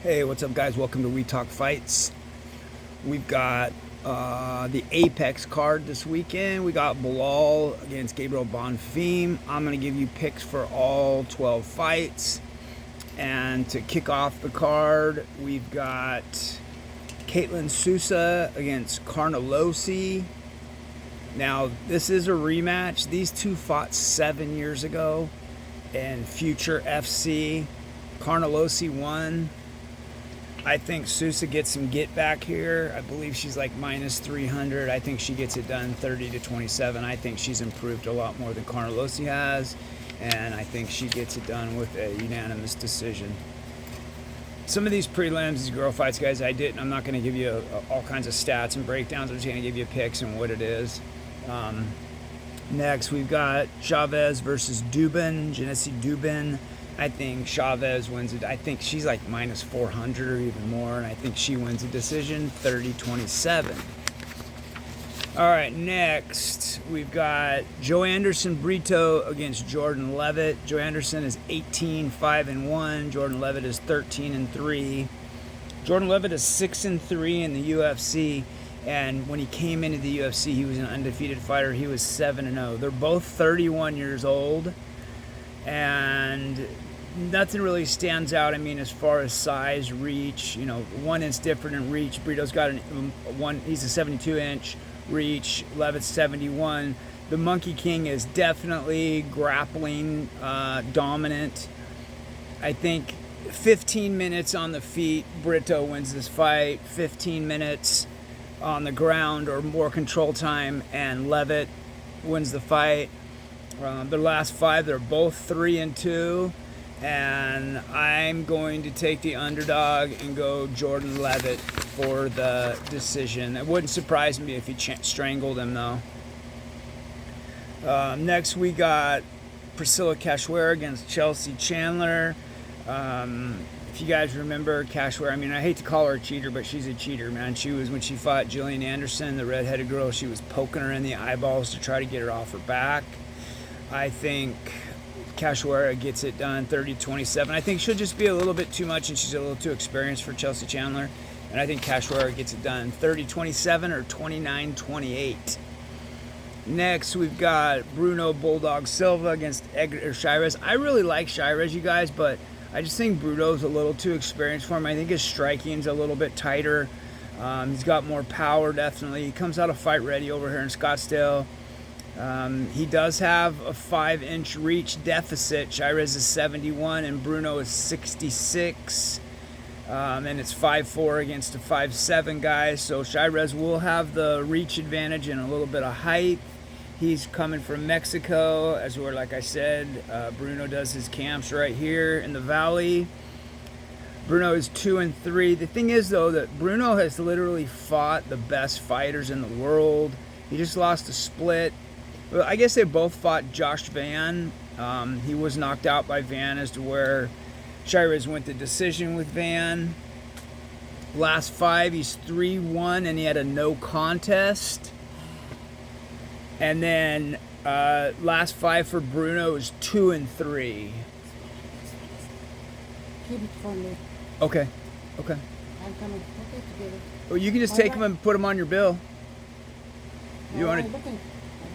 Hey, what's up, guys? Welcome to We Talk Fights. We've got the Apex card this weekend. We got Bilal against Gabriel Bonfim. I'm going to give you picks for all 12 fights. And to kick off the card, we've got Caitlin Sousa against Carnelossi. Now, this is a rematch. These two fought 7 years ago in Future FC. Carnelossi won. I think Sousa gets some get back here. I believe she's like minus 300. I think she gets it done 30-27. I think she's improved a lot more than Carnelossi has. And I think she gets it done with a unanimous decision. Some of these prelims, these girl fights, guys, I'm not going to give you all kinds of stats and breakdowns. I'm just going to give you picks and what it is. Next, we've got Chavez versus Dubin, Genesee Dubin. I think Chavez wins it. I think she's like minus 400 or even more, and I think she wins a decision 30-27. All right, next we've got Joe Anderson Brito against Jordan Levitt. Joe Anderson is 18-5-1. Jordan Levitt is 13-3. Jordan Levitt is 6-3 in the UFC, and when he came into the UFC, he was an undefeated fighter. He was 7-0. They're both 31 years old, and nothing really stands out. I mean, as far as size, reach, one is different in reach. Brito's got he's a 72-inch reach. Levitt's 71. The Monkey King is definitely grappling dominant. I think 15 minutes on the feet, Brito wins this fight. 15 minutes on the ground or more control time, and Levitt wins the fight. Their last 5, they're both 3-2. And I'm going to take the underdog and go Jordan Levitt for the decision. It wouldn't surprise me if he strangled him, though. Next, we got Priscilla Cachoeira against Chelsea Chandler. If you guys remember Cachoeira, I mean, I hate to call her a cheater, but she's a cheater, man. When she fought Jillian Anderson, the redheaded girl, she was poking her in the eyeballs to try to get her off her back. I think Cachoeira gets it done 30-27. I think she'll just be a little bit too much, and she's a little too experienced for Chelsea Chandler. And I think Cachoeira gets it done 30-27 or 29-28. Next, we've got Bruno Bulldog Silva against Edgar Chairez. I really like Chairez, you guys, but I just think Bruno's a little too experienced for him. I think his striking's a little bit tighter. He's got more power, definitely. He comes out of fight ready over here in Scottsdale. He does have a 5-inch reach deficit. Chairez is 71 and Bruno is 66. And it's 5'4" against a 5'7" guy. So Chairez will have the reach advantage and a little bit of height. He's coming from Mexico, like I said, Bruno does his camps right here in the Valley. Bruno is 2-3. The thing is, though, that Bruno has literally fought the best fighters in the world. He just lost a split. Well, I guess they both fought Josh Van. He was knocked out by Van, as to where Chairez went the decision with Van. Last 5, he's 3-1, and he had a no contest. And then last 5 for Bruno is 2-3. Keep it for me. Okay. I'm coming. Okay, together. Well, you can just take them and put them on your bill. You want to?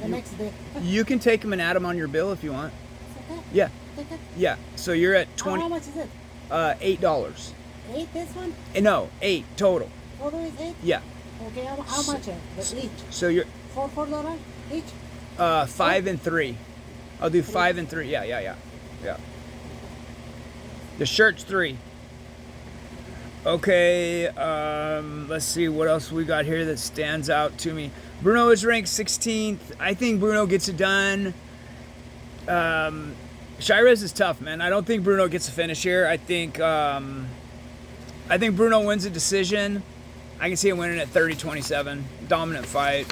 The next day. You can take them and add them on your bill if you want. It's okay? Yeah. Take it? Yeah. So you're at How much is it? $8. 8 this one? No, 8 total. Total is 8? Yeah. Okay, how much each? So you're $4 each? 5 and 3. I'll do 5 and 3. Yeah. The shirt's 3. Okay, let's see what else we got here that stands out to me. Bruno is ranked 16th. I think Bruno gets it done. Chairez is tough, man. I don't think Bruno gets a finish here. I think Bruno wins a decision. I can see him winning at 30-27. Dominant fight.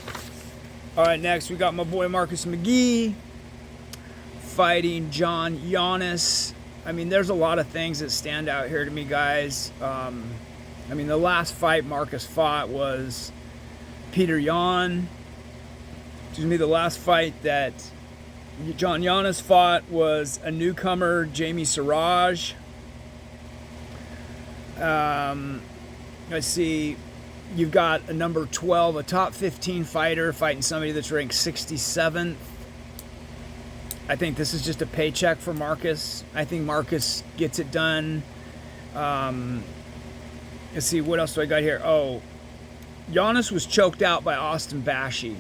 All right, next we got my boy Marcus McGee fighting John Giannis. I mean, there's a lot of things that stand out here to me, guys. The last fight Marcus fought was Peter Yan. The last fight that John Giannis fought was a newcomer, Jamie Siraj. Let's see. You've got a number 12, a top 15 fighter fighting somebody that's ranked 67th. I think this is just a paycheck for Marcus. I think Marcus gets it done. Let's see, what else do I got here? Oh, Giannis was choked out by Austin Bashi.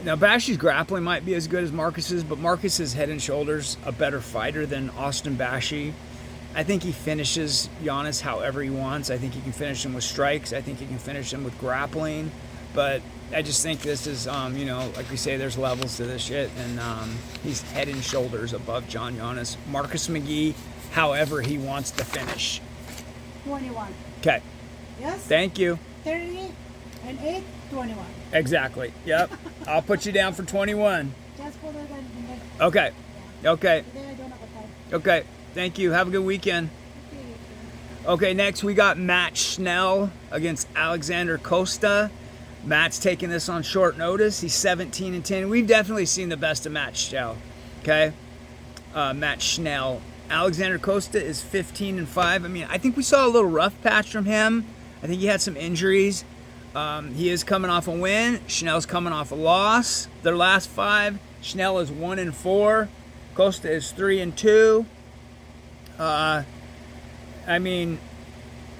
Now, Bashi's grappling might be as good as Marcus's, but Marcus is head and shoulders a better fighter than Austin Bashi. I think he finishes Giannis however he wants. I think he can finish him with strikes. I think he can finish him with grappling. But I just think this is, like we say, there's levels to this shit. And he's head and shoulders above John Giannis. Marcus McGee, however he wants to finish. 21. Okay. Yes? Thank you. 30 and 8, 21. Exactly. Yep. I'll put you down for 21. Just for the Okay. Okay. Today I don't have a time. Okay. Thank you. Have a good weekend. Okay, next we got Matt Schnell against Alexander Costa. Matt's taking this on short notice. He's 17-10. We've definitely seen the best of Matt Schnell. Okay? Matt Schnell. Alexander Costa is 15-5. I mean, I think we saw a little rough patch from him. I think he had some injuries. He is coming off a win. Schnell's coming off a loss. Their last 5, Schnell is 1-4. Costa is 3-2. I mean,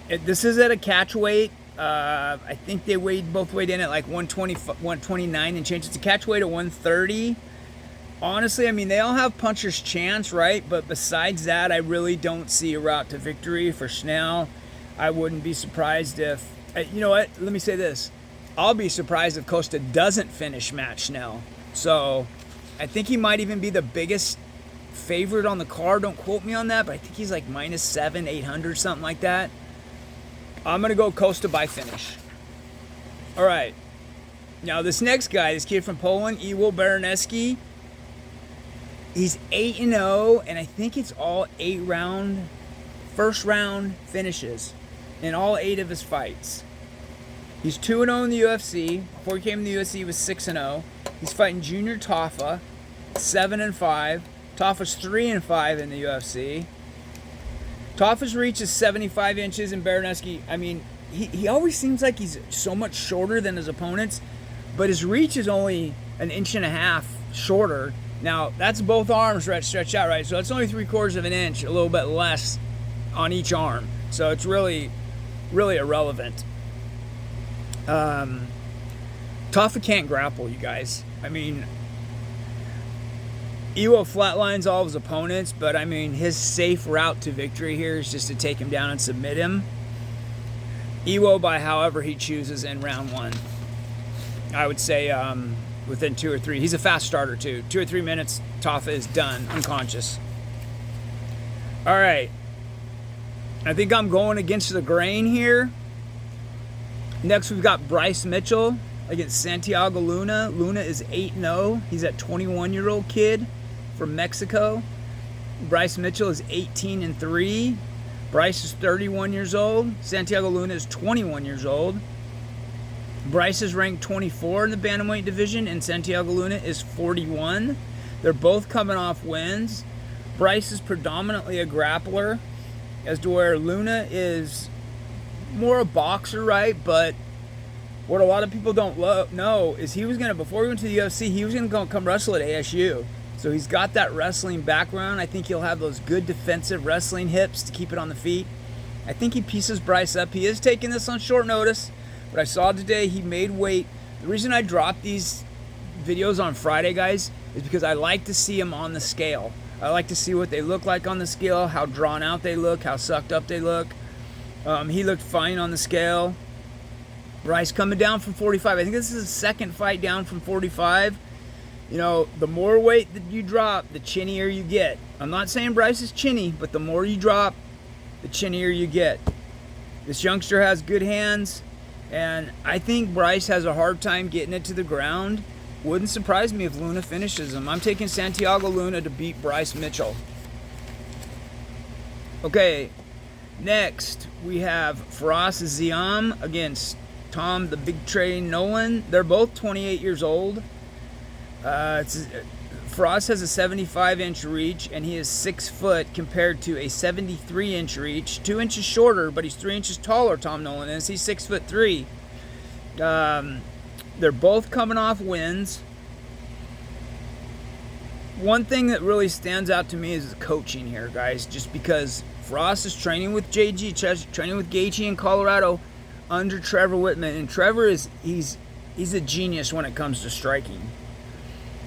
this is at a catch weight. I think they both weighed in at like 120, 129 and change. It's a catch weight at 130. Honestly, I mean, they all have puncher's chance, right? But besides that, I really don't see a route to victory for Schnell. I wouldn't be surprised if, you know what? Let me say this. I'll be surprised if Costa doesn't finish Matt Schnell. So I think he might even be the biggest favorite on the card. Don't quote me on that, but I think he's like -7, 800, something like that. I'm going to go Costa by finish. All right. Now, this next guy, this kid from Poland, Iwo Baraneski, he's 8-0, and I think it's all 8-round, first-round finishes in all 8 of his fights. He's 2-0 in the UFC. Before he came in the UFC, he was 6-0. He's fighting Junior Taffa, 7-5. Taffa's 3-5 in the UFC. Taffa's reach is 75 inches, and Baraneski, I mean, he always seems like he's so much shorter than his opponents, but his reach is only 1.5 inches shorter. Now, that's both arms stretched out, right? So it's only 3/4 of an inch, a little bit less on each arm. So it's really, really irrelevant. Taffa can't grapple, you guys. I mean, Iwo flatlines all of his opponents, but I mean, his safe route to victory here is just to take him down and submit him. Iwo by however he chooses in round 1. I would say within 2 or 3. He's a fast starter too. 2 or 3 minutes, Taffa is done, unconscious. All right. I think I'm going against the grain here. Next, we've got Bryce Mitchell against Santiago Luna. Luna is 8-0. He's that 21-year-old kid from Mexico. Bryce Mitchell is 18-3. Bryce is 31 years old. Santiago Luna is 21 years old. Bryce is ranked 24 in the bantamweight division, and Santiago Luna is 41. They're both coming off wins. Bryce is predominantly a grappler, as to where Luna is more a boxer, right? But what a lot of people don't know is he was going to, before he went to the UFC, he was going to come wrestle at ASU. So he's got that wrestling background. I think he'll have those good defensive wrestling hips to keep it on the feet. I think he pieces Bryce up. He is taking this on short notice, but I saw today he made weight. The reason I dropped these videos on Friday, guys, is because I like to see him on the scale. I like to see what they look like on the scale, how drawn out they look, how sucked up they look. He looked fine on the scale. Bryce coming down from 45. I think this is his second fight down from 45. You know, the more weight that you drop, the chinnier you get. I'm not saying Bryce is chinny, but the more you drop, the chinnier you get. This youngster has good hands, and I think Bryce has a hard time getting it to the ground. Wouldn't surprise me if Luna finishes him. I'm taking Santiago Luna to beat Bryce Mitchell. Okay, next we have Faraz Ziam against Tom the Big Train Nolan. They're both 28 years old. Faraz Frost has a 75-inch reach, and he is 6 foot compared to a 73-inch reach. 2 inches shorter, but he's 3 inches taller, Tom Nolan is. He's 6'3". They're both coming off wins. One thing that really stands out to me is the coaching here, guys, just because Frost is training with training with Gaethje in Colorado under Trevor Whitman, and Trevor he's a genius when it comes to striking.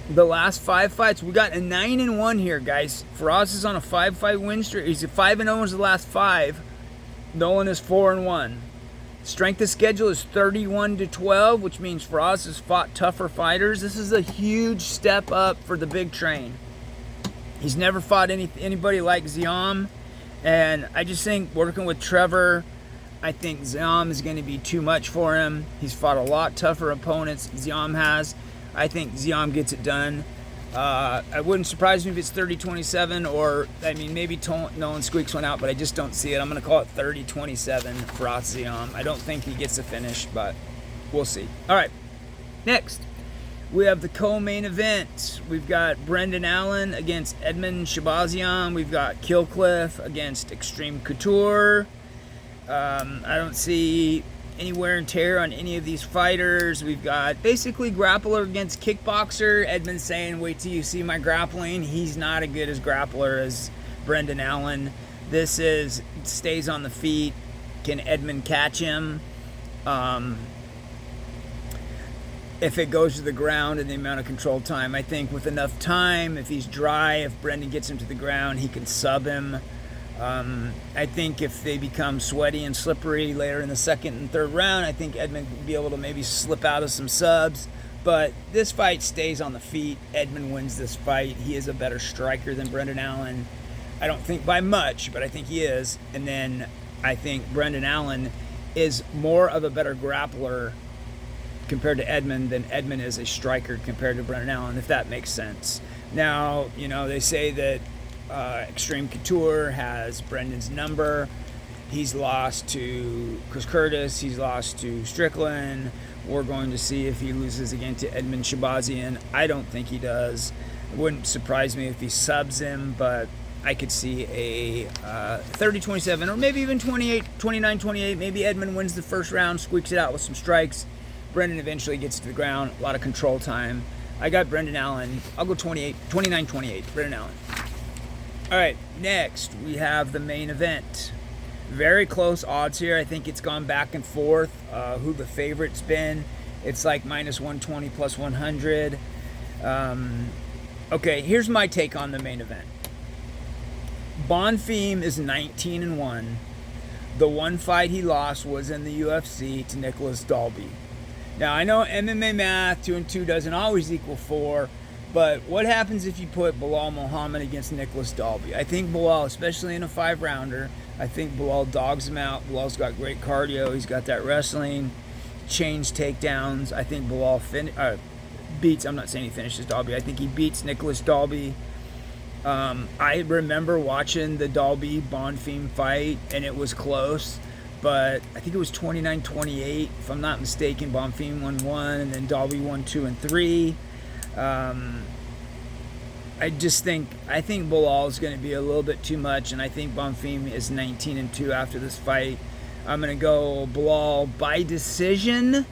The last 5 fights, we got a 9-1 here, guys. Frost is on a 5-fight win streak. He's a 5-0 in the last 5. Nolan is 4-1. Strength of schedule is 31-12, which means Frost has fought tougher fighters. This is a huge step up for the big train. He's never fought anybody like Ziam, and I just think working with Trevor, I think Ziam is going to be too much for him. He's fought a lot tougher opponents. Ziam has. I think Ziam gets it done. It wouldn't surprise me if it's 30-27, or, I mean, maybe Nolan squeaks one out, but I just don't see it. I'm going to call it 30-27 for Ziam. I don't think he gets a finish, but we'll see. All right, next, we have the co-main event. We've got Brendan Allen against Edmen Shabazian. We've got Killcliff against Extreme Couture. I don't see any wear and tear on any of these fighters. We've got basically grappler against kickboxer. Edmund's saying, wait till you see my grappling. He's not as good as grappler as Brendan Allen. This stays on the feet. Can Edmund catch him? If it goes to the ground and the amount of control time, I think with enough time, if he's dry, if Brendan gets him to the ground, he can sub him. I think if they become sweaty and slippery later in the second and third round, I think Edmund will be able to maybe slip out of some subs. But this fight stays on the feet. Edmund wins this fight. He is a better striker than Brendan Allen. I don't think by much, but I think he is. And then I think Brendan Allen is more of a better grappler compared to Edmund than Edmund is a striker compared to Brendan Allen, if that makes sense. Now, they say that Extreme Couture has Brendan's number. He's lost to Chris Curtis. He's lost to Strickland. We're going to see if he loses again to Edmen Shabazian. I don't think he does. It wouldn't surprise me if he subs him, but I could see a 30-27 or maybe even 29-28. Maybe Edmund wins the first round, squeaks it out with some strikes. Brendan eventually gets to the ground. A lot of control time. I got Brendan Allen. I'll go 29-28. Brendan Allen. All right, next we have the main event. Very close odds here. I think it's gone back and forth who the favorite's been. It's like -120 plus 100. Okay, here's my take on the main event. Bonfim is 19-1. The one fight he lost was in the UFC to Nicholas Dalby. Now, I know MMA math, 2 and 2 doesn't always equal 4, but what happens if you put Bilal Muhammad against Nicholas Dalby? I think Bilal, especially in a 5-rounder, I think Bilal dogs him out. Bilal's got great cardio. He's got that wrestling, chains takedowns. I think Bilal beats, I'm not saying he finishes Dalby, I think he beats Nicholas Dalby. I remember watching the Dalby-Bonfim fight, and it was close, but I think it was 29-28, if I'm not mistaken. Bonfim won 1, and then Dalby won 2 and 3. I think Bilal is going to be a little bit too much, and I think Bonfim is 19-2 after this fight. I'm going to go Bilal by decision.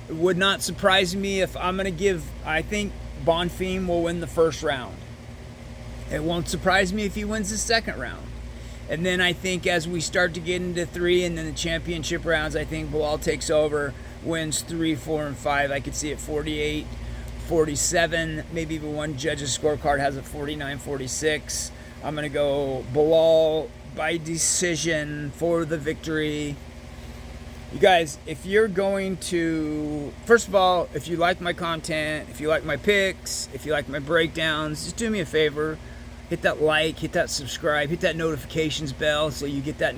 It would not surprise me if I think Bonfim will win the first round. It won't surprise me if he wins the second round. And then I think as we start to get into 3 and then the championship rounds, I think Bilal takes over, wins 3, 4, and 5. I could see it 48, 47, maybe even one judge's scorecard has it 49, 46. I'm going to go Bilal by decision for the victory. You guys, if you're going to, first of all, if you like my content, if you like my picks, if you like my breakdowns, just do me a favor. Hit that like, hit that subscribe, hit that notifications bell so you get the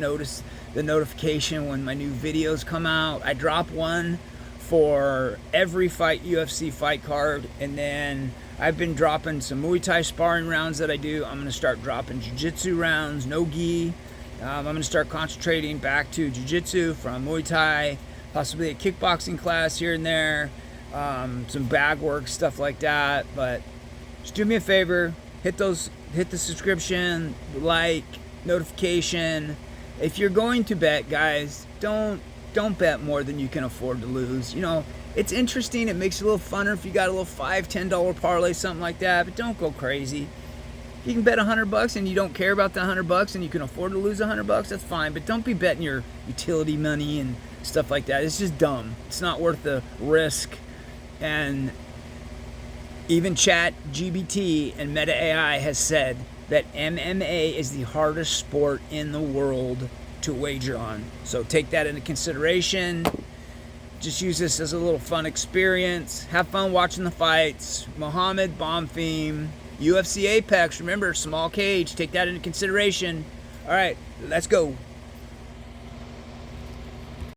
notification when my new videos come out. I drop one for every UFC fight card, and then I've been dropping some Muay Thai sparring rounds that I do. I'm going to start dropping Jiu-Jitsu rounds, no gi. I'm going to start concentrating back to Jiu-Jitsu from Muay Thai, possibly a kickboxing class here and there, some bag work, stuff like that. But just do me a favor, hit the subscription, like, notification. If you're going to bet, guys, don't bet more than you can afford to lose. You know, it's interesting, it makes it a little funner if you got a little $5-10 parlay, something like that, but don't go crazy. If you can bet $100 and you don't care about the $100 and you can afford to lose $100, that's fine, but don't be betting your utility money and stuff like that. It's just dumb. It's not worth the risk. And even Chat GBT and Meta AI has said that MMA is the hardest sport in the world to wager on. So take that into consideration. Just use this as a little fun experience. Have fun watching the fights. Muhammad, Bonfim, UFC Apex. Remember, small cage. Take that into consideration. All right, let's go.